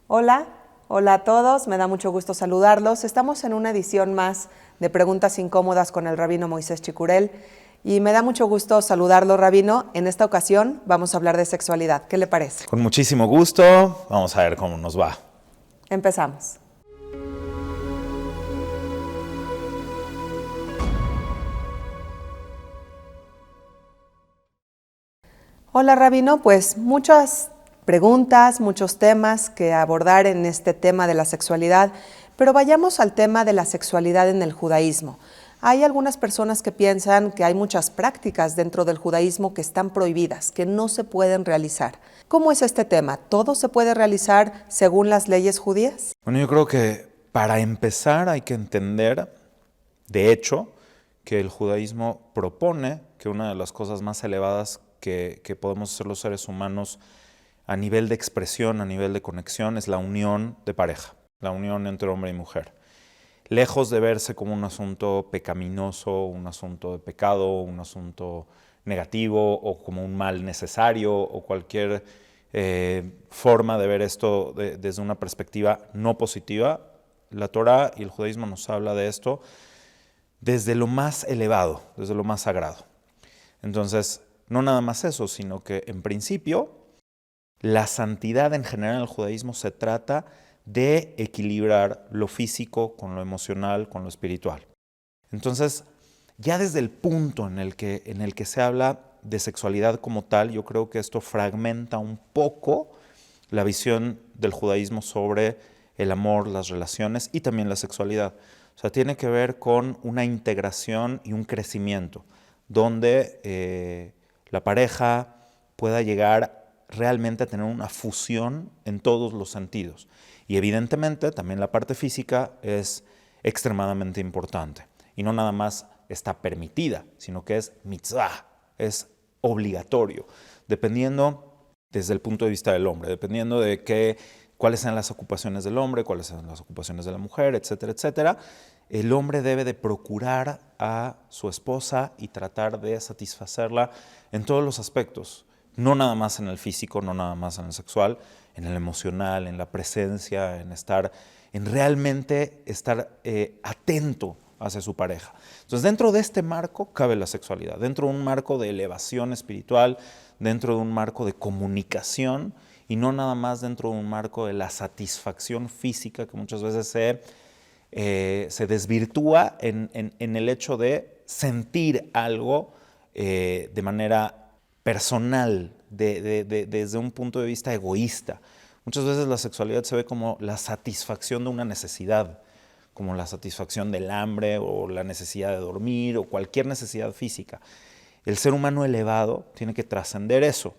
Hola, hola a todos, me da mucho gusto saludarlos. Estamos en una edición más de Preguntas Incómodas con el Rabino Moisés Chicurel y me da mucho gusto saludarlo, Rabino. En esta ocasión vamos a hablar de sexualidad. ¿Qué le parece? Con muchísimo gusto, vamos a ver cómo nos va. Empezamos. Hola, Rabino, pues muchas preguntas, muchos temas que abordar en este tema de la sexualidad, pero vayamos al tema de la sexualidad en el judaísmo. Hay algunas personas que piensan que hay muchas prácticas dentro del judaísmo que están prohibidas, que no se pueden realizar. ¿Cómo es este tema? ¿Todo se puede realizar según las leyes judías? Bueno, yo creo que para empezar hay que entender, de hecho, que el judaísmo propone que una de las cosas más elevadas que podemos hacer los seres humanos a nivel de expresión, a nivel de conexión, es la unión de pareja, la unión entre hombre y mujer. Lejos de verse como un asunto pecaminoso, un asunto de pecado, un asunto negativo o como un mal necesario o cualquier forma de ver esto desde una perspectiva no positiva, la Torá y el judaísmo nos habla de esto desde lo más elevado, desde lo más sagrado. Entonces, no nada más eso, sino que en principio la santidad en general en el judaísmo se trata de equilibrar lo físico con lo emocional, con lo espiritual. Entonces, ya desde el punto en el que se habla de sexualidad como tal, yo creo que esto fragmenta un poco la visión del judaísmo sobre el amor, las relaciones y también la sexualidad. O sea, tiene que ver con una integración y un crecimiento, donde la pareja pueda llegar realmente a tener una fusión en todos los sentidos. Y evidentemente también la parte física es extremadamente importante. Y no nada más está permitida, sino que es mitzvah, es obligatorio, dependiendo desde el punto de vista del hombre, dependiendo de cuáles sean las ocupaciones del hombre, cuáles sean las ocupaciones de la mujer, etcétera, etcétera. El hombre debe de procurar a su esposa y tratar de satisfacerla en todos los aspectos, no nada más en el físico, no nada más en el sexual, en el emocional, en la presencia, en realmente estar atento hacia su pareja. Entonces, dentro de este marco cabe la sexualidad, dentro de un marco de elevación espiritual, dentro de un marco de comunicación y no nada más dentro de un marco de la satisfacción física que muchas veces se desvirtúa en el hecho de sentir algo de manera personal, desde un punto de vista egoísta. Muchas veces la sexualidad se ve como la satisfacción de una necesidad, como la satisfacción del hambre o la necesidad de dormir o cualquier necesidad física. El ser humano elevado tiene que trascender eso.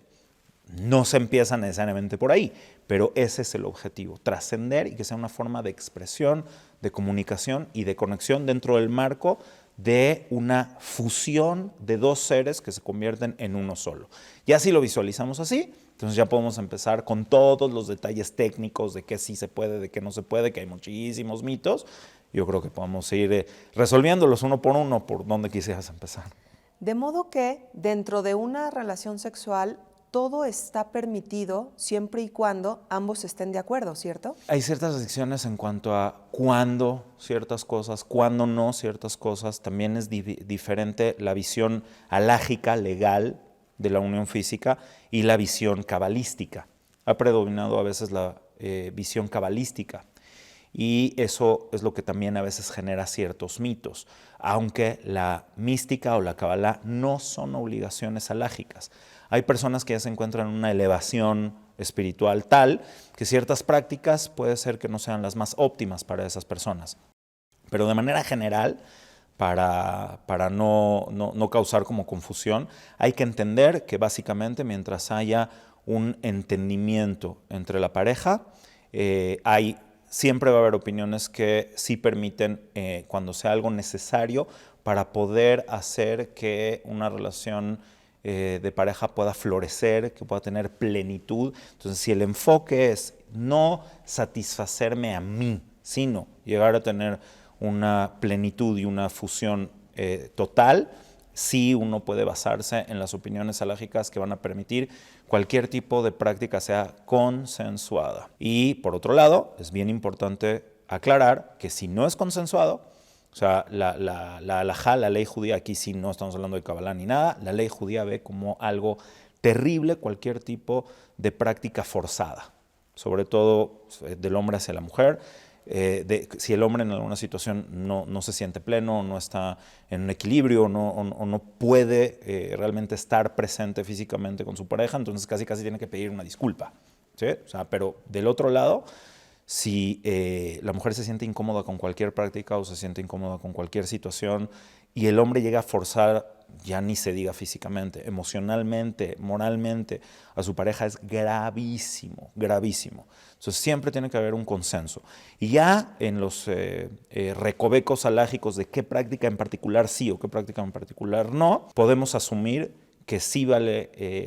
No se empieza necesariamente por ahí, pero ese es el objetivo, trascender y que sea una forma de expresión, de comunicación y de conexión dentro del marco de una fusión de dos seres que se convierten en uno solo. Ya si lo visualizamos así, entonces ya podemos empezar con todos los detalles técnicos de qué sí se puede, de qué no se puede, que hay muchísimos mitos. Yo creo que podemos ir resolviéndolos uno por donde quisieras empezar. De modo que dentro de una relación sexual todo está permitido siempre y cuando ambos estén de acuerdo, ¿cierto? Hay ciertas restricciones en cuanto a cuándo ciertas cosas, cuándo no ciertas cosas. También es diferente la visión halágica, legal, de la unión física y la visión cabalística. Ha predominado a veces la visión cabalística y eso es lo que también a veces genera ciertos mitos, aunque la mística o la cabalá no son obligaciones halágicas. Hay personas que ya se encuentran en una elevación espiritual tal que ciertas prácticas puede ser que no sean las más óptimas para esas personas. Pero de manera general, para no causar como confusión, hay que entender que básicamente mientras haya un entendimiento entre la pareja, siempre va a haber opiniones que sí permiten, cuando sea algo necesario, para poder hacer que una relación de pareja pueda florecer, que pueda tener plenitud. Entonces, si el enfoque es no satisfacerme a mí, sino llegar a tener una plenitud y una fusión total, sí uno puede basarse en las opiniones halajicas que van a permitir cualquier tipo de práctica sea consensuada. Y por otro lado, es bien importante aclarar que si no es consensuado, o sea, la halajá, la ley judía, aquí sí no estamos hablando de Kabbalah ni nada, la ley judía ve como algo terrible cualquier tipo de práctica forzada, sobre todo del hombre hacia la mujer. Si el hombre en alguna situación no se siente pleno, no está en un equilibrio o no puede realmente estar presente físicamente con su pareja, entonces casi tiene que pedir una disculpa, ¿sí? O sea, pero del otro lado, si la mujer se siente incómoda con cualquier práctica o se siente incómoda con cualquier situación y el hombre llega a forzar, ya ni se diga físicamente, emocionalmente, moralmente, a su pareja, es gravísimo, gravísimo. Entonces siempre tiene que haber un consenso. Y ya en los recovecos halágicos de qué práctica en particular sí o qué práctica en particular no, podemos asumir que sí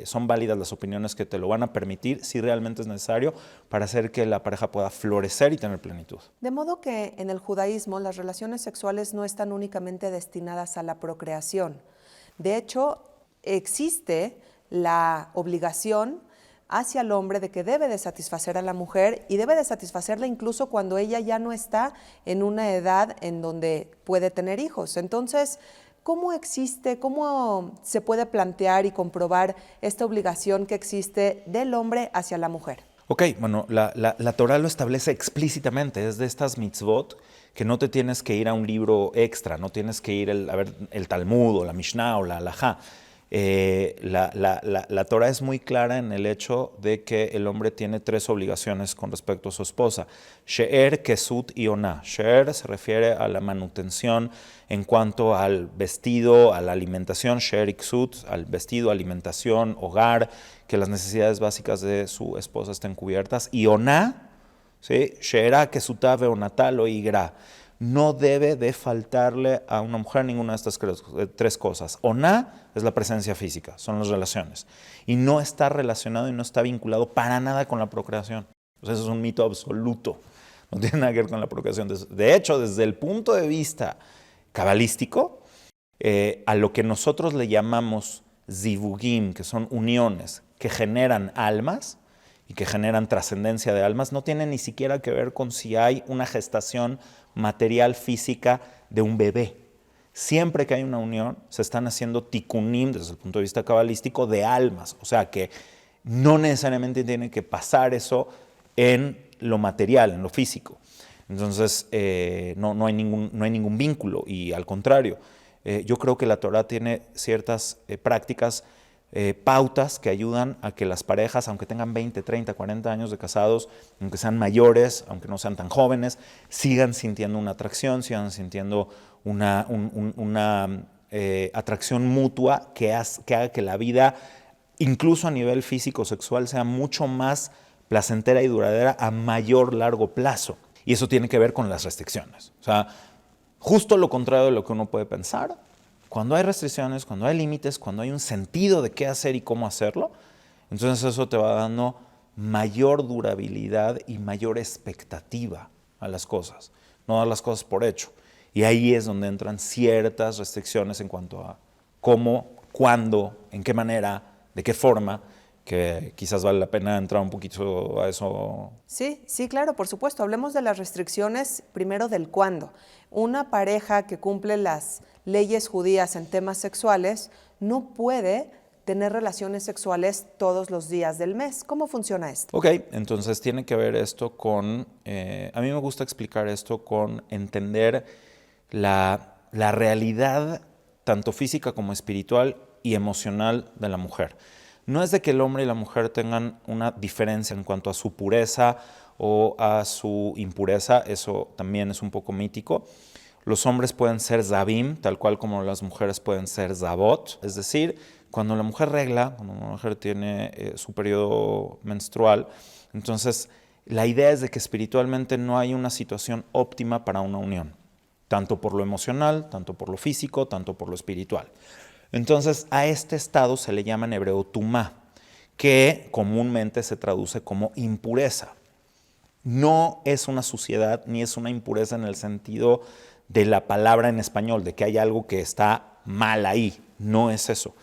son válidas las opiniones que te lo van a permitir si realmente es necesario para hacer que la pareja pueda florecer y tener plenitud. De modo que en el judaísmo las relaciones sexuales no están únicamente destinadas a la procreación. De hecho, existe la obligación hacia el hombre de que debe de satisfacer a la mujer y debe de satisfacerla incluso cuando ella ya no está en una edad en donde puede tener hijos. Entonces, ¿cómo se puede plantear y comprobar esta obligación que existe del hombre hacia la mujer? Ok, bueno, la Torah lo establece explícitamente, es de estas mitzvot que no te tienes que ir a un libro extra, no tienes que ir a ver el Talmud o la Mishnah o la Halajá. La Torah es muy clara en el hecho de que el hombre tiene 3 obligaciones con respecto a su esposa: She'er, Kesut y Oná. She'er se refiere a la manutención en cuanto al vestido, a la alimentación, She'er y Kesut, al vestido, alimentación, hogar, que las necesidades básicas de su esposa estén cubiertas. Y Oná, ¿sí? She'era, Kesutá, Veonatá, lo Igra. No debe de faltarle a una mujer ninguna de estas 3 cosas. Oná es la presencia física, son las relaciones. Y no está relacionado y no está vinculado para nada con la procreación. O sea, eso es un mito absoluto. No tiene nada que ver con la procreación. De hecho, desde el punto de vista cabalístico, a lo que nosotros le llamamos zivugim, que son uniones que generan almas y que generan trascendencia de almas, no tiene ni siquiera que ver con si hay una gestación material física de un bebé. Siempre que hay una unión, se están haciendo tikkunim, desde el punto de vista cabalístico, de almas. O sea que no necesariamente tiene que pasar eso en lo material, en lo físico. Entonces, no hay ningún vínculo y al contrario, yo creo que la Torah tiene ciertas prácticas, pautas que ayudan a que las parejas, aunque tengan 20, 30, 40 años de casados, aunque sean mayores, aunque no sean tan jóvenes, sigan sintiendo una atracción, sigan sintiendo una atracción mutua que haga que la vida, incluso a nivel físico-sexual, sea mucho más placentera y duradera a largo plazo. Y eso tiene que ver con las restricciones. O sea, justo lo contrario de lo que uno puede pensar. Cuando hay restricciones, cuando hay límites, cuando hay un sentido de qué hacer y cómo hacerlo, entonces eso te va dando mayor durabilidad y mayor expectativa a las cosas, no dar las cosas por hecho. Y ahí es donde entran ciertas restricciones en cuanto a cómo, cuándo, en qué manera, de qué forma, que quizás vale la pena entrar un poquito a eso. Sí, claro, por supuesto. Hablemos de las restricciones primero del cuándo. Una pareja que cumple las leyes judías en temas sexuales no puede tener relaciones sexuales todos los días del mes. ¿Cómo funciona esto? Ok, entonces tiene que ver esto con, a mí me gusta explicar esto con entender la realidad tanto física como espiritual y emocional de la mujer. No es de que el hombre y la mujer tengan una diferencia en cuanto a su pureza o a su impureza, eso también es un poco mítico. Los hombres pueden ser zabim, tal cual como las mujeres pueden ser zabot, es decir, cuando la mujer regla, cuando una mujer tiene su periodo menstrual, entonces la idea es de que espiritualmente no hay una situación óptima para una unión, tanto por lo emocional, tanto por lo físico, tanto por lo espiritual. Entonces, a este estado se le llama en hebreo tumá, que comúnmente se traduce como impureza. No es una suciedad ni es una impureza en el sentido de la palabra en español, de que hay algo que está mal ahí, no es eso.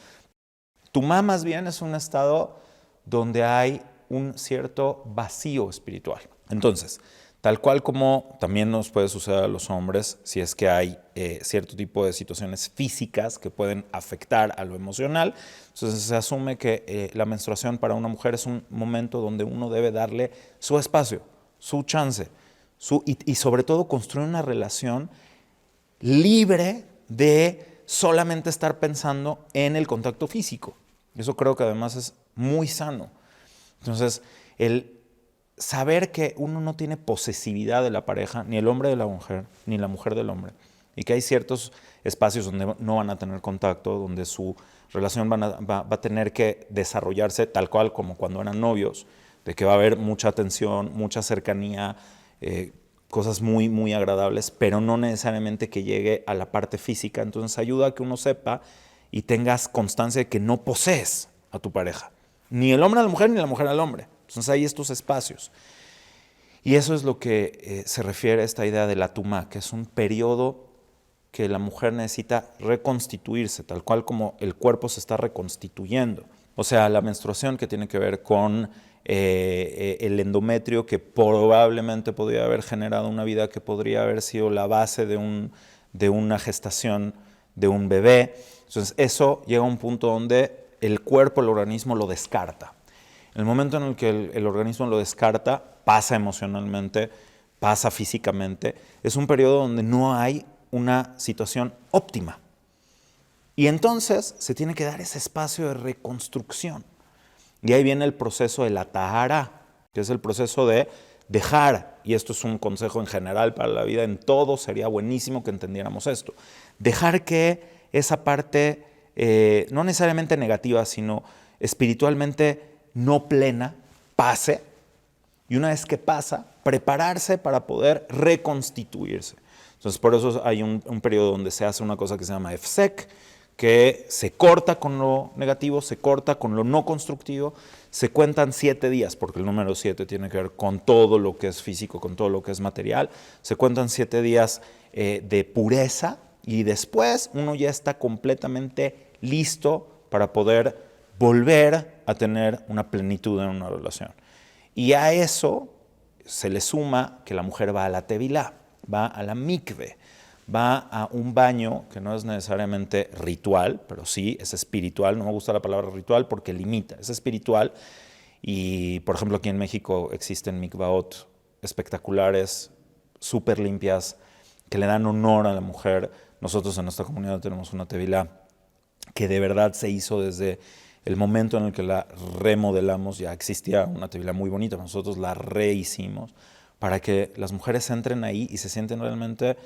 Tumá más bien es un estado donde hay un cierto vacío espiritual. Entonces, tal cual como también nos puede suceder a los hombres, si es que hay cierto tipo de situaciones físicas que pueden afectar a lo emocional, entonces se asume que la menstruación para una mujer es un momento donde uno debe darle su espacio, su chance, y sobre todo construir una relación libre de solamente estar pensando en el contacto físico. Eso creo que además es muy sano. Entonces, el saber que uno no tiene posesividad de la pareja, ni el hombre de la mujer, ni la mujer del hombre, y que hay ciertos espacios donde no van a tener contacto, donde su relación va a tener que desarrollarse tal cual como cuando eran novios, de que va a haber mucha atención, mucha cercanía, cosas muy, muy agradables, pero no necesariamente que llegue a la parte física. Entonces ayuda a que uno sepa y tengas constancia de que no posees a tu pareja. Ni el hombre a la mujer, ni la mujer al hombre. Entonces hay estos espacios. Y eso es lo que se refiere a esta idea de la tumá, que es un periodo que la mujer necesita reconstituirse, tal cual como el cuerpo se está reconstituyendo. O sea, la menstruación que tiene que ver con el endometrio que probablemente podría haber generado una vida que podría haber sido la base de una gestación de un bebé. Entonces eso llega a un punto donde el cuerpo, el organismo lo descarta. En el momento en el que el organismo lo descarta, pasa emocionalmente, pasa físicamente, es un periodo donde no hay una situación óptima. Y entonces se tiene que dar ese espacio de reconstrucción. Y ahí viene el proceso de la tahara, que es el proceso de dejar, y esto es un consejo en general para la vida, en todo sería buenísimo que entendiéramos esto, dejar que esa parte, no necesariamente negativa, sino espiritualmente no plena, pase, y una vez que pasa, prepararse para poder reconstituirse. Entonces, por eso hay un periodo donde se hace una cosa que se llama EFSEC, que se corta con lo negativo, se corta con lo no constructivo, se cuentan 7 días, porque el número 7 tiene que ver con todo lo que es físico, con todo lo que es material, se cuentan 7 días de pureza y después uno ya está completamente listo para poder volver a tener una plenitud en una relación. Y a eso se le suma que la mujer va a la tevilá, va a la mikve, va a un baño que no es necesariamente ritual, pero sí es espiritual. No me gusta la palabra ritual porque limita, es espiritual. Y, por ejemplo, aquí en México existen mikvaot espectaculares, súper limpias, que le dan honor a la mujer. Nosotros en nuestra comunidad tenemos una tevilá que de verdad se hizo desde el momento en el que la remodelamos. Ya existía una tevilá muy bonita, nosotros la rehicimos para que las mujeres entren ahí y se sienten realmente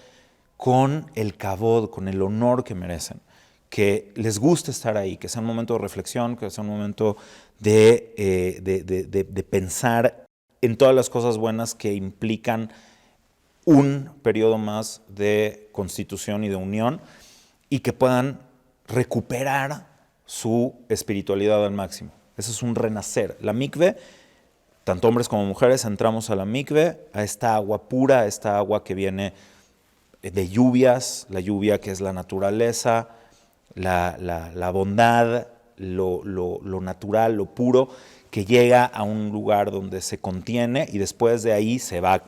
con el kavod, con el honor que merecen, que les guste estar ahí, que sea un momento de reflexión, que sea un momento de pensar en todas las cosas buenas que implican un periodo más de constitución y de unión, y que puedan recuperar su espiritualidad al máximo. Eso es un renacer. La mikve, tanto hombres como mujeres, entramos a la mikve, a esta agua pura, a esta agua que viene de lluvias, la lluvia que es la naturaleza, la bondad, lo natural, lo puro, que llega a un lugar donde se contiene y después de ahí se va.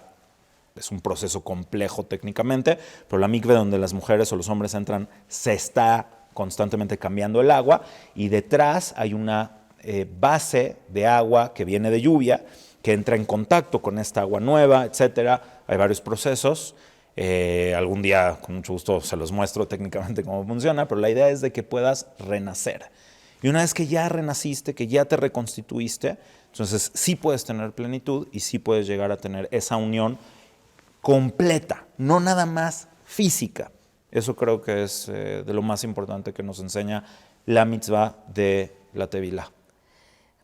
Es un proceso complejo técnicamente, pero la mikve donde las mujeres o los hombres entran, se está constantemente cambiando el agua y detrás hay una base de agua que viene de lluvia, que entra en contacto con esta agua nueva, etcétera. Hay varios procesos. Algún día con mucho gusto se los muestro técnicamente cómo funciona, pero la idea es de que puedas renacer. Y una vez que ya renaciste, que ya te reconstituiste, entonces sí puedes tener plenitud y sí puedes llegar a tener esa unión completa, no nada más física. Eso creo que es de lo más importante que nos enseña la mitzvah de la tevilá.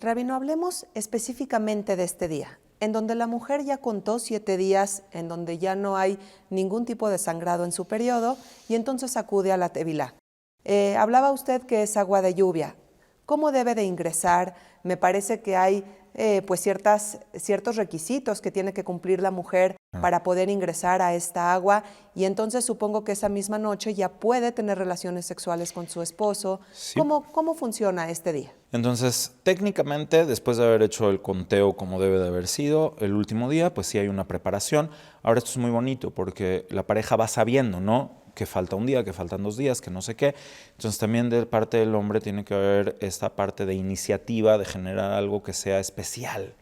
Rabino, hablemos específicamente de este día, en donde la mujer ya contó 7 días, en donde ya no hay ningún tipo de sangrado en su periodo, y entonces acude a la tevilá. Hablaba usted que es agua de lluvia. ¿Cómo debe de ingresar? Me parece que hay pues ciertos requisitos que tiene que cumplir la mujer para poder ingresar a esta agua, y entonces supongo que esa misma noche ya puede tener relaciones sexuales con su esposo. Sí. ¿Cómo funciona este día? Entonces, técnicamente, después de haber hecho el conteo como debe de haber sido, el último día, pues sí hay una preparación. Ahora esto es muy bonito porque la pareja va sabiendo, ¿no?, que falta un día, que faltan 2 días, que no sé qué. Entonces también de parte del hombre tiene que haber esta parte de iniciativa, de generar algo que sea especial,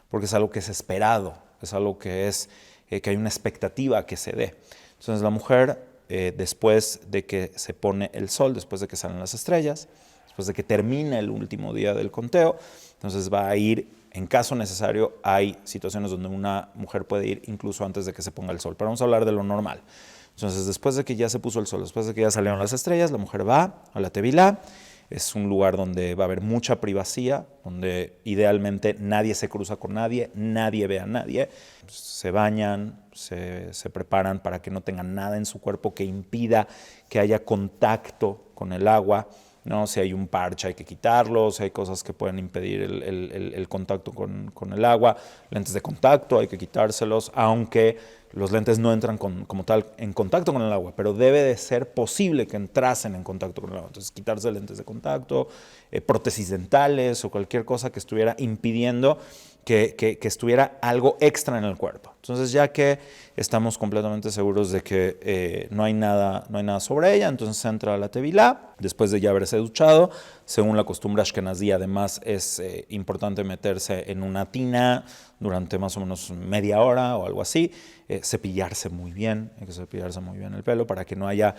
porque es algo que es esperado, es algo que es que hay una expectativa que se dé. Entonces la mujer, después de que se pone el sol, después de que salen las estrellas, después de que termina el último día del conteo, entonces va a ir, en caso necesario, hay situaciones donde una mujer puede ir incluso antes de que se ponga el sol, pero vamos a hablar de lo normal. Entonces, después de que ya se puso el sol, después de que ya salieron las estrellas, la mujer va a la tevilá. Es un lugar donde va a haber mucha privacidad, donde idealmente nadie se cruza con nadie, nadie ve a nadie. Se bañan, se preparan para que no tengan nada en su cuerpo que impida que haya contacto con el agua, ¿no? Si hay un parche hay que quitarlo, si hay cosas que pueden impedir el contacto con el agua, lentes de contacto hay que quitárselos, aunque los lentes no entran como tal en contacto con el agua, pero debe de ser posible que entrasen en contacto con el agua. Entonces, quitarse lentes de contacto, prótesis dentales o cualquier cosa que estuviera impidiendo que estuviera algo extra en el cuerpo. Entonces, ya que estamos completamente seguros de que no hay nada sobre ella, entonces entra a la tevilá, después de ya haberse duchado. Según la costumbre ashkenazí, además es importante meterse en una tina durante más o menos media hora o algo así, cepillarse muy bien, hay que cepillarse muy bien el pelo para que no haya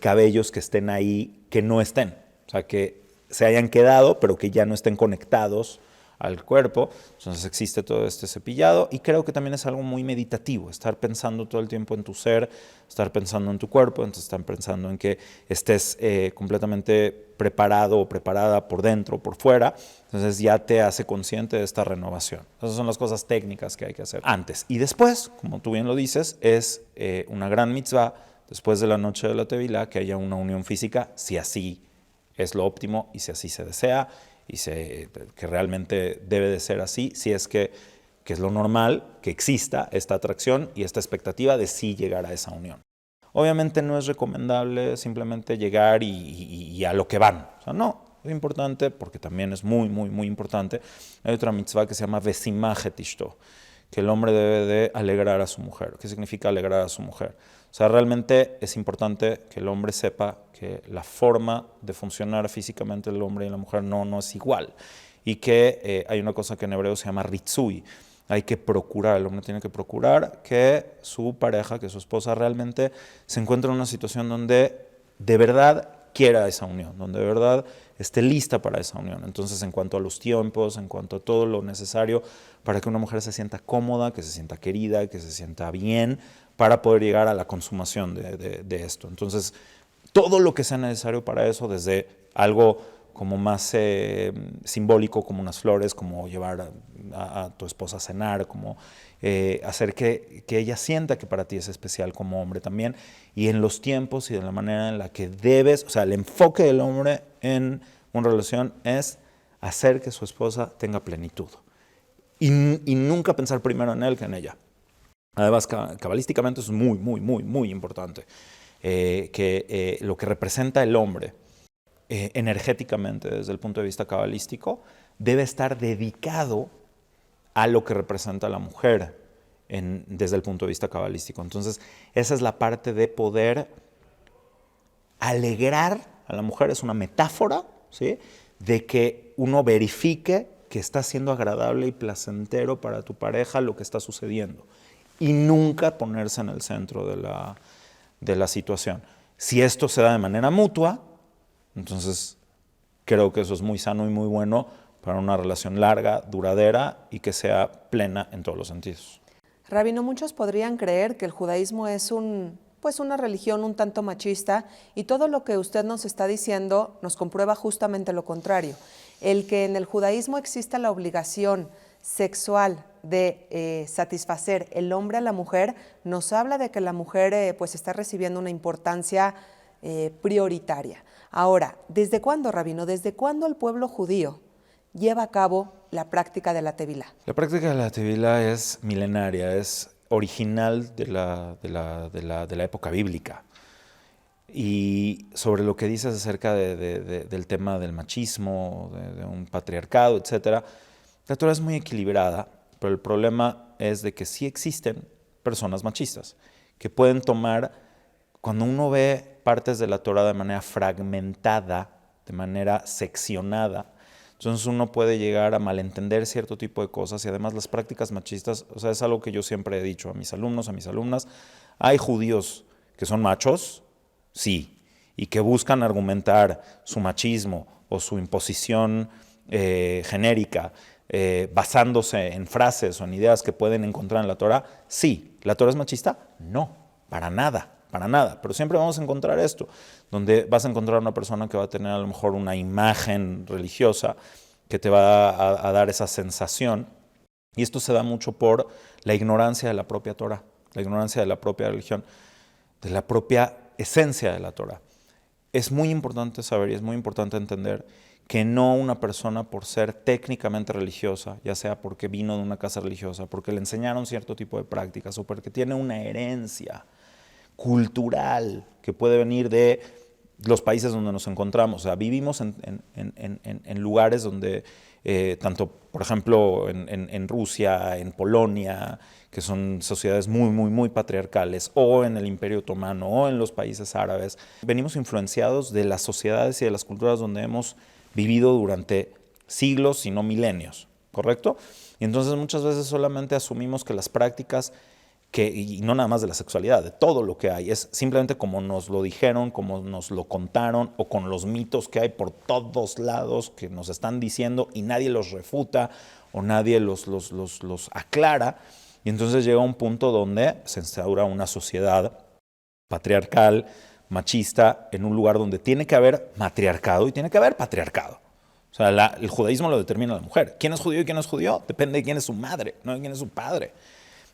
cabellos que estén ahí, que no estén, o sea, que se hayan quedado, pero que ya no estén conectados al cuerpo. Entonces existe todo este cepillado, y creo que también es algo muy meditativo, estar pensando todo el tiempo en tu ser, estar pensando en tu cuerpo, entonces estar pensando en que estés completamente preparado o preparada por dentro o por fuera. Entonces ya te hace consciente de esta renovación. Esas son las cosas técnicas que hay que hacer antes. Y después, como tú bien lo dices, es una gran mitzvah, después de la noche de la tevilá, que haya una unión física, si así es lo óptimo y si así se desea, y que realmente debe de ser así, si es que es lo normal, que exista esta atracción y esta expectativa de sí llegar a esa unión. Obviamente no es recomendable simplemente llegar y a lo que van. O sea, no, es importante, porque también es muy, muy, muy importante. Hay otra mitzvah que se llama Vesimajet Ishto, que el hombre debe de alegrar a su mujer. ¿Qué significa alegrar a su mujer? O sea, realmente es importante que el hombre sepa que la forma de funcionar físicamente del hombre y la mujer no es igual. Y que hay una cosa que en hebreo se llama ritzui. Hay que procurar, el hombre tiene que procurar que su pareja, que su esposa realmente se encuentre en una situación donde de verdad quiera esa unión, donde de verdad esté lista para esa unión. Entonces, en cuanto a los tiempos, en cuanto a todo lo necesario para que una mujer se sienta cómoda, que se sienta querida, que se sienta bien, para poder llegar a la consumación de esto. Entonces, todo lo que sea necesario para eso, desde algo como más simbólico, como unas flores, como llevar a tu esposa a cenar, como hacer que ella sienta que para ti es especial como hombre también, y en los tiempos y de la manera en la que debes, o sea, el enfoque del hombre en una relación es hacer que su esposa tenga plenitud y nunca pensar primero en él que en ella. Además, cabalísticamente es muy, muy, muy, muy importante que lo que representa el hombre energéticamente desde el punto de vista cabalístico debe estar dedicado a lo que representa la mujer desde el punto de vista cabalístico. Entonces, esa es la parte de poder alegrar a la mujer, es una metáfora, ¿sí?, de que uno verifique que está siendo agradable y placentero para tu pareja lo que está sucediendo, y nunca ponerse en el centro de la situación. Si esto se da de manera mutua, entonces creo que eso es muy sano y muy bueno para una relación larga, duradera y que sea plena en todos los sentidos. Rabino, muchos podrían creer que el judaísmo es una religión un tanto machista, y todo lo que usted nos está diciendo nos comprueba justamente lo contrario. El que en el judaísmo exista la obligación sexual de satisfacer el hombre a la mujer nos habla de que la mujer pues está recibiendo una importancia prioritaria. Ahora, ¿desde cuándo, Rabino? ¿Desde cuándo el pueblo judío lleva a cabo la práctica de la tevilá? La práctica de la tevilá es milenaria, es original de la época bíblica. Y sobre lo que dices acerca del tema del machismo, de un patriarcado, etc., la Torah es muy equilibrada, pero el problema es de que sí existen personas machistas que pueden tomar, cuando uno ve partes de la Torah de manera fragmentada, de manera seccionada, entonces uno puede llegar a malentender cierto tipo de cosas y además las prácticas machistas, o sea, es algo que yo siempre he dicho a mis alumnos, a mis alumnas, hay judíos que son machos, sí, y que buscan argumentar su machismo o su imposición genérica basándose en frases o en ideas que pueden encontrar en la Torah, sí. ¿La Torah es machista? No, para nada. Para nada, pero siempre vamos a encontrar esto, donde vas a encontrar una persona que va a tener a lo mejor una imagen religiosa que te va a dar esa sensación, y esto se da mucho por la ignorancia de la propia Torah, la ignorancia de la propia religión, de la propia esencia de la Torah. Es muy importante saber y es muy importante entender que no una persona por ser técnicamente religiosa, ya sea porque vino de una casa religiosa, porque le enseñaron cierto tipo de prácticas o porque tiene una herencia cultural que puede venir de los países donde nos encontramos. O sea, vivimos en lugares donde, tanto, por ejemplo, en Rusia, en Polonia, que son sociedades muy, muy, muy patriarcales, o en el Imperio Otomano, o en los países árabes, venimos influenciados de las sociedades y de las culturas donde hemos vivido durante siglos, si no milenios, ¿correcto? Y entonces muchas veces solamente asumimos que las prácticas y no nada más de la sexualidad, de todo lo que hay, es simplemente como nos lo dijeron, como nos lo contaron, o con los mitos que hay por todos lados que nos están diciendo y nadie los refuta o nadie los aclara. Y entonces llega un punto donde se instaura una sociedad patriarcal, machista, en un lugar donde tiene que haber matriarcado y tiene que haber patriarcado. O sea, el judaísmo lo determina la mujer. ¿Quién es judío y quién no es judío? Depende de quién es su madre, no de quién es su padre.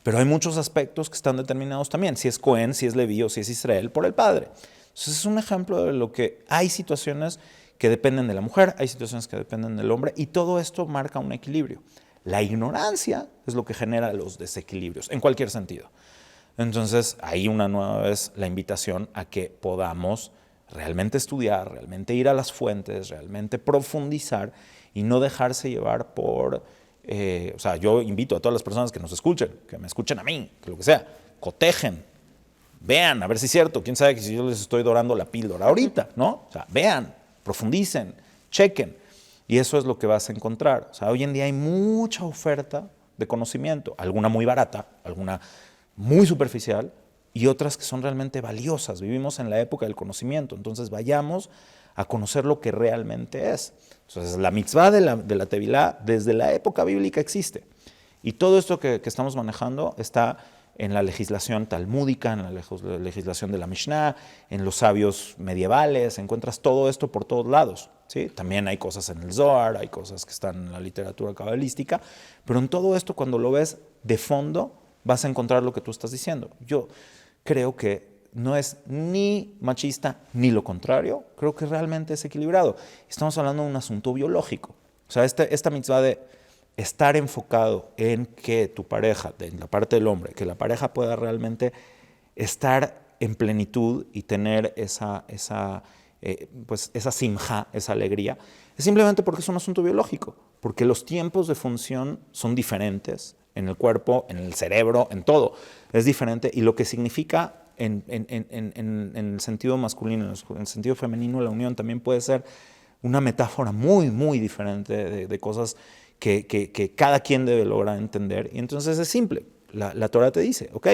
Pero hay muchos aspectos que están determinados también, si es Cohen, si es Leví o si es Israel, por el padre. Entonces es un ejemplo de lo que hay situaciones que dependen de la mujer, hay situaciones que dependen del hombre, y todo esto marca un equilibrio. La ignorancia es lo que genera los desequilibrios, en cualquier sentido. Entonces, ahí una nueva vez la invitación a que podamos realmente estudiar, realmente ir a las fuentes, realmente profundizar y no dejarse llevar por... o sea, yo invito a todas las personas que nos escuchen, que me escuchen a mí, que lo que sea, cotejen, vean, a ver si es cierto, quién sabe que si yo les estoy dorando la píldora ahorita, ¿no? O sea, vean, profundicen, chequen, y eso es lo que vas a encontrar. O sea, hoy en día hay mucha oferta de conocimiento, alguna muy barata, alguna muy superficial, y otras que son realmente valiosas. Vivimos en la época del conocimiento, entonces vayamos a conocer lo que realmente es. Entonces, la mitzvah de la tevilá desde la época bíblica existe. Y todo esto que estamos manejando está en la legislación talmúdica, en la legislación de la Mishnah, en los sabios medievales, encuentras todo esto por todos lados, ¿sí? También hay cosas en el Zohar, hay cosas que están en la literatura cabalística, pero en todo esto, cuando lo ves de fondo, vas a encontrar lo que tú estás diciendo. Yo creo que no es ni machista ni lo contrario, creo que realmente es equilibrado. Estamos hablando de un asunto biológico. O sea, esta mitzvah de estar enfocado en que tu pareja, en la parte del hombre, que la pareja pueda realmente estar en plenitud y tener esa simja, esa alegría, es simplemente porque es un asunto biológico, porque los tiempos de función son diferentes en el cuerpo, en el cerebro, en todo. Es diferente y lo que significa en el sentido masculino, en el sentido femenino, la unión también puede ser una metáfora muy, muy diferente de cosas que cada quien debe lograr entender. Y entonces es simple. La Torah te dice, ok,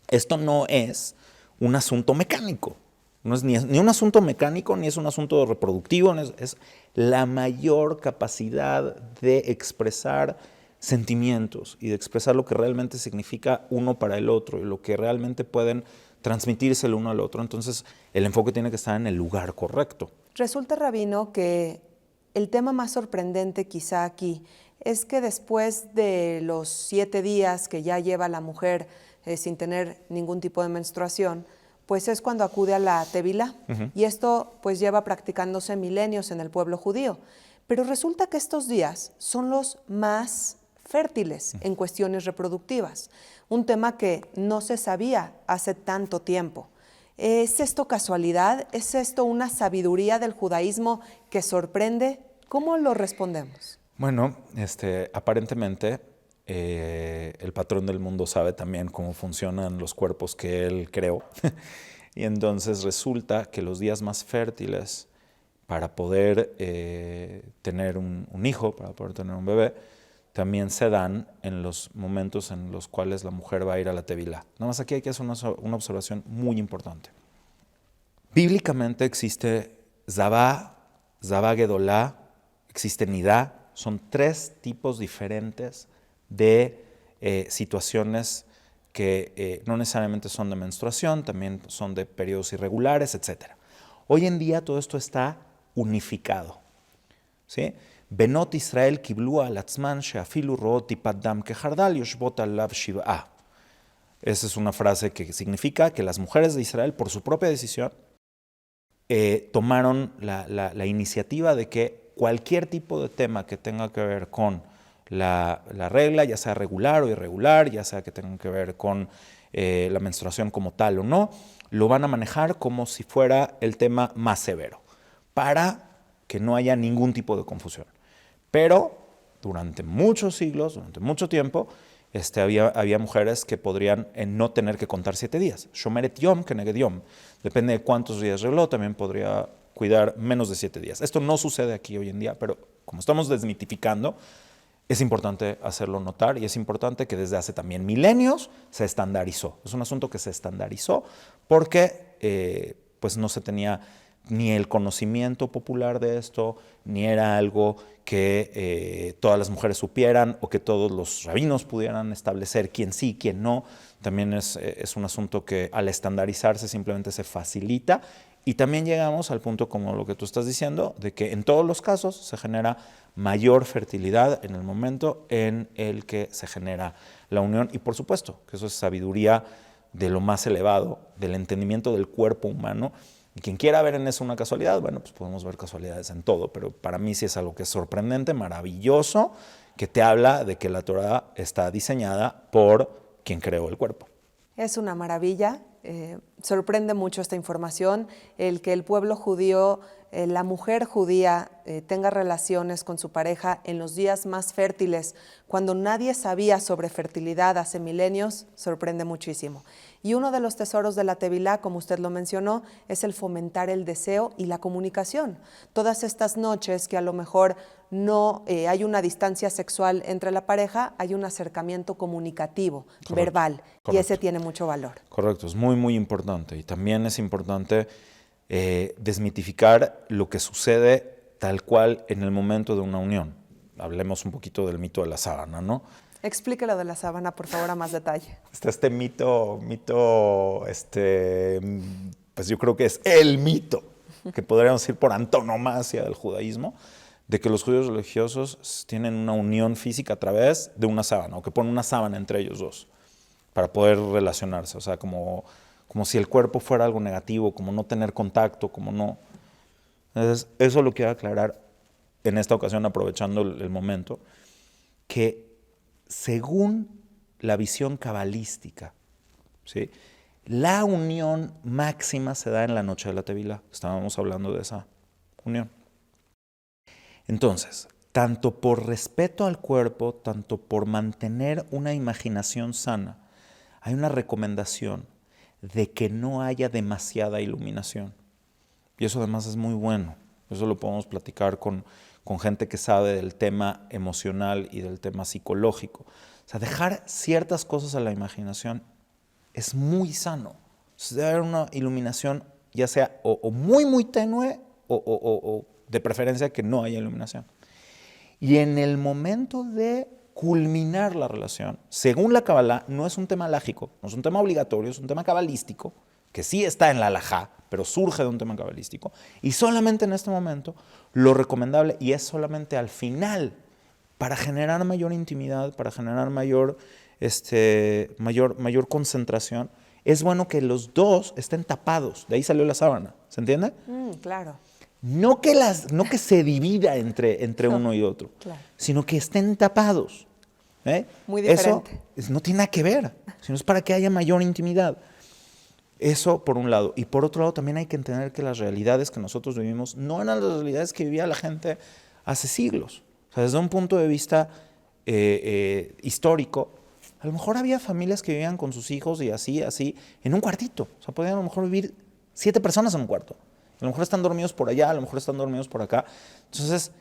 esto no es un asunto mecánico. No es ni un asunto mecánico, ni es un asunto reproductivo, es la mayor capacidad de expresar sentimientos y de expresar lo que realmente significa uno para el otro y lo que realmente pueden transmitirse el uno al otro. Entonces, el enfoque tiene que estar en el lugar correcto. Resulta, Rabino, que el tema más sorprendente quizá aquí es que después de los 7 días que ya lleva la mujer sin tener ningún tipo de menstruación, pues es cuando acude a la tevilá. Y esto pues lleva practicándose milenios en el pueblo judío. Pero resulta que estos días son los más fértiles en cuestiones reproductivas, un tema que no se sabía hace tanto tiempo. ¿Es esto casualidad? ¿Es esto una sabiduría del judaísmo que sorprende? ¿Cómo lo respondemos? Bueno, aparentemente el patrón del mundo sabe también cómo funcionan los cuerpos que él creó. Y entonces resulta que los días más fértiles para poder tener un hijo, para poder tener un bebé, también se dan en los momentos en los cuales la mujer va a ir a la tevilá. Nada más aquí hay que hacer una observación muy importante. Bíblicamente existe Zabá, Zabá Gedolá, existe Nidá. Son 3 tipos diferentes de situaciones que no necesariamente son de menstruación, también son de periodos irregulares, etc. Hoy en día todo esto está unificado, ¿sí? Benot Israel kiblu al atzman sheafilu root tipat dam kehardal yoshbot alav shiv'a. Esa es una frase que significa que las mujeres de Israel, por su propia decisión, tomaron la iniciativa de que cualquier tipo de tema que tenga que ver con la regla, ya sea regular o irregular, ya sea que tenga que ver con la menstruación como tal o no, lo van a manejar como si fuera el tema más severo, para que no haya ningún tipo de confusión. Pero durante muchos siglos, durante mucho tiempo, había mujeres que podrían no tener que contar 7 días. Shomeret yom keneged yom. Depende de cuántos días regló, también podría cuidar menos de 7 días. Esto no sucede aquí hoy en día, pero como estamos desmitificando, es importante hacerlo notar y es importante que desde hace también milenios se estandarizó. Es un asunto que se estandarizó porque pues no se tenía ni el conocimiento popular de esto, ni era algo que todas las mujeres supieran o que todos los rabinos pudieran establecer quién sí, quién no. También es un asunto que al estandarizarse simplemente se facilita y también llegamos al punto como lo que tú estás diciendo, de que en todos los casos se genera mayor fertilidad en el momento en el que se genera la unión y por supuesto que eso es sabiduría de lo más elevado, del entendimiento del cuerpo humano. Y quien quiera ver en eso una casualidad, bueno, pues podemos ver casualidades en todo, pero para mí sí es algo que es sorprendente, maravilloso, que te habla de que la Torah está diseñada por quien creó el cuerpo. Es una maravilla, sorprende mucho esta información, el que el pueblo judío, la mujer judía tenga relaciones con su pareja en los días más fértiles, cuando nadie sabía sobre fertilidad hace milenios, sorprende muchísimo. Y uno de los tesoros de la Tevilá, como usted lo mencionó, es el fomentar el deseo y la comunicación. Todas estas noches que a lo mejor no hay una distancia sexual entre la pareja, hay un acercamiento comunicativo, correcto, verbal, correcto, y ese tiene mucho valor. Correcto, es muy, muy importante. Y también es importante desmitificar lo que sucede tal cual en el momento de una unión. Hablemos un poquito del mito de la sábana, ¿no? Explíquelo de la sábana, por favor, a más detalle. Está este mito, pues yo creo que es el mito, que podríamos decir por antonomasia del judaísmo, de que los judíos religiosos tienen una unión física a través de una sábana, o que ponen una sábana entre ellos dos, para poder relacionarse. O sea, como si el cuerpo fuera algo negativo, como no tener contacto, como no. Entonces, eso lo quiero aclarar en esta ocasión, aprovechando el momento, que según la visión cabalística, ¿sí?, la unión máxima se da en la noche de la Tevilá. Estábamos hablando de esa unión. Entonces, tanto por respeto al cuerpo, tanto por mantener una imaginación sana, hay una recomendación de que no haya demasiada iluminación. Y eso además es muy bueno. Eso lo podemos platicar con gente que sabe del tema emocional y del tema psicológico. O sea, dejar ciertas cosas a la imaginación es muy sano. Debe haber una iluminación, ya sea o muy, muy tenue o de preferencia que no haya iluminación. Y en el momento de culminar la relación, según la Kabbalah, no es un tema lágico, no es un tema obligatorio, es un tema cabalístico, que sí está en la halajá, pero surge de un tema cabalístico. Y solamente en este momento, lo recomendable, y es solamente al final, para generar mayor intimidad, para generar mayor concentración, es bueno que los dos estén tapados. De ahí salió la sábana, ¿se entiende? Claro. no que se divida entre uno y otro, claro. sino que estén tapados. Muy diferente. Eso no tiene nada que ver, sino es para que haya mayor intimidad. Eso por un lado. Y por otro lado también hay que entender que las realidades que nosotros vivimos no eran las realidades que vivía la gente hace siglos. O sea, desde un punto de vista histórico, a lo mejor había familias que vivían con sus hijos y así, en un cuartito. O sea, podían a lo mejor vivir 7 personas en un cuarto. A lo mejor están dormidos por allá, a lo mejor están dormidos por acá. Entonces,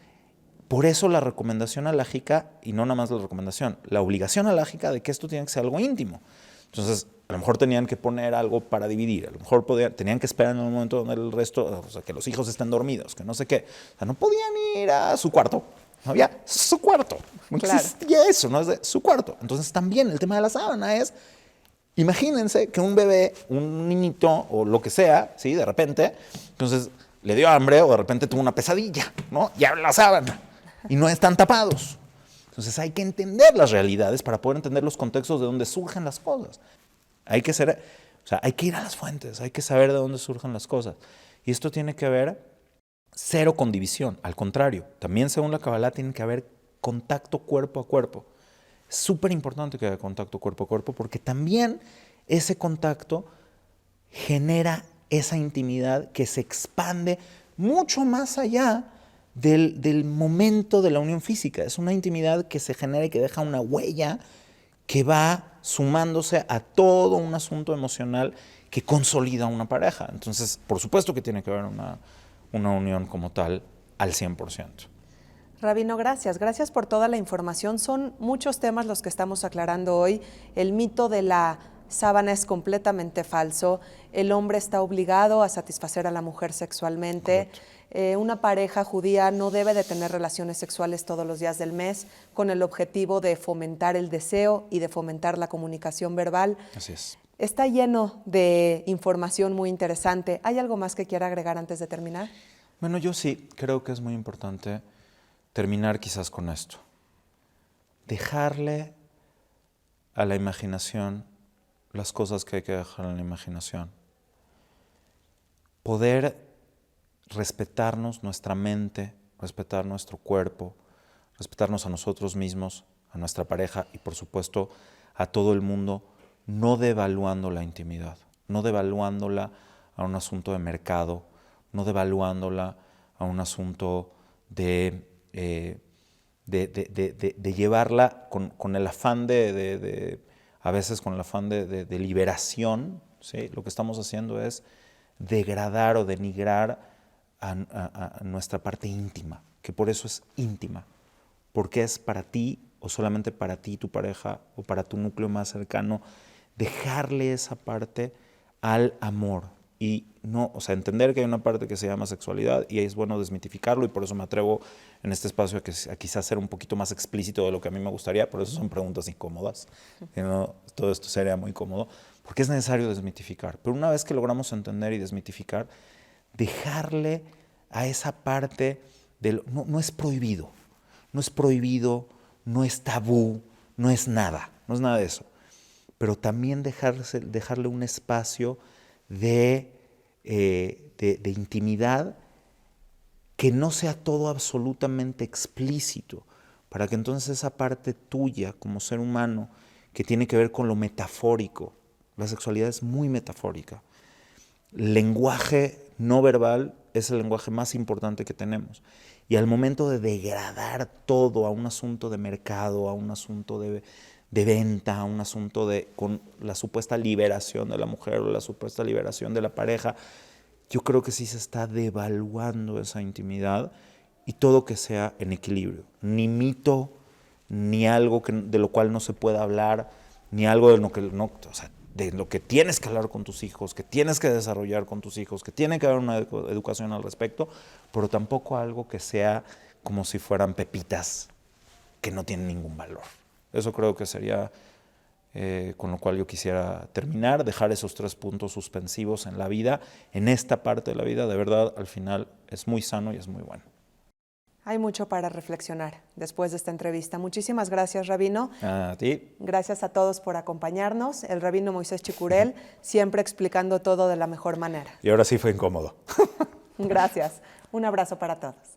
por eso la recomendación alágica, y no nada más la recomendación, la obligación alágica de que esto tiene que ser algo íntimo. Entonces, a lo mejor tenían que poner algo para dividir, a lo mejor tenían que esperar en un momento donde el resto, o sea, que los hijos estén dormidos, que no sé qué. O sea, no podían ir a su cuarto. No había su cuarto. No existía eso, no es de su cuarto. Entonces, también el tema de la sábana es, imagínense que un bebé, un niñito o lo que sea, ¿sí? De repente, entonces le dio hambre o de repente tuvo una pesadilla, ¿no? Y abre la sábana y no están tapados. Entonces hay que entender las realidades para poder entender los contextos de donde surgen las cosas. Hay que ir a las fuentes, hay que saber de dónde surgen las cosas. Y esto tiene que ver cero con división, al contrario, también según la Kabbalah tiene que haber contacto cuerpo a cuerpo. Es súper importante que haya contacto cuerpo a cuerpo porque también ese contacto genera esa intimidad que se expande mucho más allá del momento de la unión física. Es una intimidad que se genera y que deja una huella que va sumándose a todo un asunto emocional que consolida una pareja. Entonces, por supuesto que tiene que haber una unión como tal al 100%. Rabino, gracias. Gracias por toda la información. Son muchos temas los que estamos aclarando hoy. El mito de la sábana es completamente falso. El hombre está obligado a satisfacer a la mujer sexualmente. Una pareja judía no debe de tener relaciones sexuales todos los días del mes con el objetivo de fomentar el deseo y de fomentar la comunicación verbal. Así es. Está lleno de información muy interesante. ¿Hay algo más que quiera agregar antes de terminar? Bueno, yo sí creo que es muy importante terminar quizás con esto. Dejarle a la imaginación las cosas que hay que dejar en la imaginación. Poder respetarnos nuestra mente, respetar nuestro cuerpo, respetarnos a nosotros mismos, a nuestra pareja y por supuesto a todo el mundo, no devaluando la intimidad, no devaluándola a un asunto de mercado, no devaluándola a un asunto de llevarla con el afán a veces con el afán de liberación, ¿sí? Lo que estamos haciendo es degradar o denigrar a nuestra parte íntima, que por eso es íntima, porque es para ti o solamente para ti, tu pareja o para tu núcleo más cercano, dejarle esa parte al amor y no, o sea, entender que hay una parte que se llama sexualidad y es bueno desmitificarlo y por eso me atrevo en este espacio a quizás ser un poquito más explícito de lo que a mí me gustaría, por eso son preguntas incómodas, ¿no? Todo esto sería muy cómodo, porque es necesario desmitificar, pero una vez que logramos entender y desmitificar, dejarle a esa parte no es prohibido, no es tabú, no es nada de eso, pero también dejarle un espacio de intimidad que no sea todo absolutamente explícito, para que entonces esa parte tuya como ser humano que tiene que ver con lo metafórico, la sexualidad es muy metafórica, el lenguaje no verbal es el lenguaje más importante que tenemos. Y al momento de degradar todo a un asunto de mercado, a un asunto de venta, a un asunto con la supuesta liberación de la mujer o la supuesta liberación de la pareja, yo creo que sí se está devaluando esa intimidad y todo que sea en equilibrio. Ni mito, ni algo de lo cual no se pueda hablar, ni algo de lo que no, o sea, de lo que tienes que hablar con tus hijos, que tienes que desarrollar con tus hijos, que tiene que haber una educación al respecto, pero tampoco algo que sea como si fueran pepitas que no tienen ningún valor. Eso creo que sería con lo cual yo quisiera terminar, dejar esos 3 puntos suspensivos en la vida, en esta parte de la vida, de verdad, al final es muy sano y es muy bueno. Hay mucho para reflexionar después de esta entrevista. Muchísimas gracias, Rabino. A ti. Gracias a todos por acompañarnos. El Rabino Moisés Chicurel, siempre explicando todo de la mejor manera. Y ahora sí fue incómodo. Gracias. Un abrazo para todos.